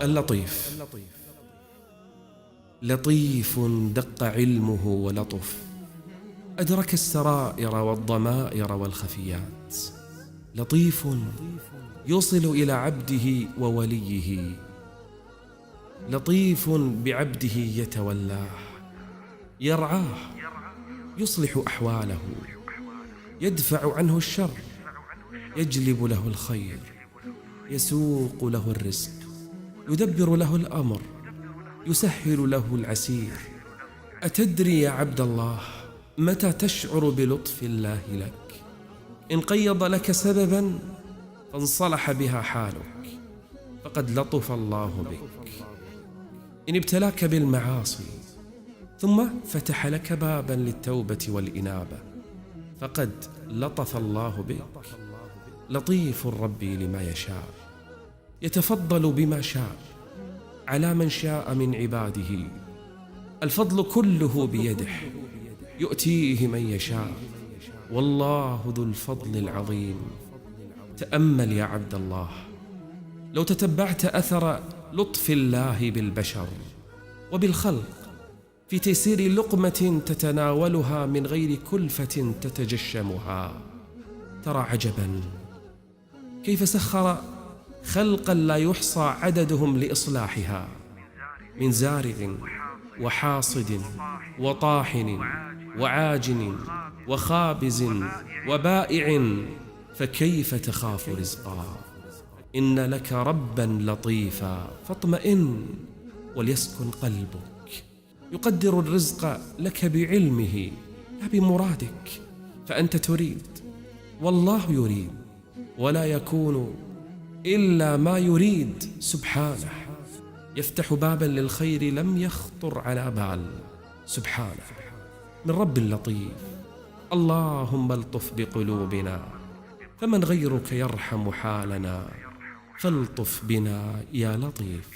اللطيف. لطيف دق علمه ولطف، أدرك السرائر والضمائر والخفيات. لطيف يوصل إلى عبده ووليه، لطيف بعبده يتولاه، يرعاه، يصلح أحواله، يدفع عنه الشر، يجلب له الخير، يسوق له الرزق، يدبر له الأمر، يسهل له العسير. أتدري يا عبد الله متى تشعر بلطف الله لك؟ إن قيض لك سببا فانصلح بها حالك فقد لطف الله بك. إن ابتلاك بالمعاصي ثم فتح لك بابا للتوبة والإنابة فقد لطف الله بك. لطيف ربي لما يشاء، يتفضل بما شاء على من شاء من عباده. الفضل كله بيده يؤتيه من يشاء، والله ذو الفضل العظيم. تأمل يا عبد الله، لو تتبعت أثر لطف الله بالبشر وبالخلق في تيسير لقمة تتناولها من غير كلفة تتجشمها، ترى عجبا كيف سخر خلقا لا يحصى عددهم لإصلاحها، من زارع وحاصد وطاحن وعاجن وخابز وبائع، فكيف تخاف رزقا؟ إن لك ربا لطيفا فاطمئن وليسكن قلبك، يقدر الرزق لك بعلمه لا بمرادك، فأنت تريد والله يريد، ولا يكون إلا ما يريد سبحانه. يفتح بابا للخير لم يخطر على بال سبحانه، من رب لطيف. اللهم الطف بقلوبنا، فمن غيرك يرحم حالنا، فالطف بنا يا لطيف.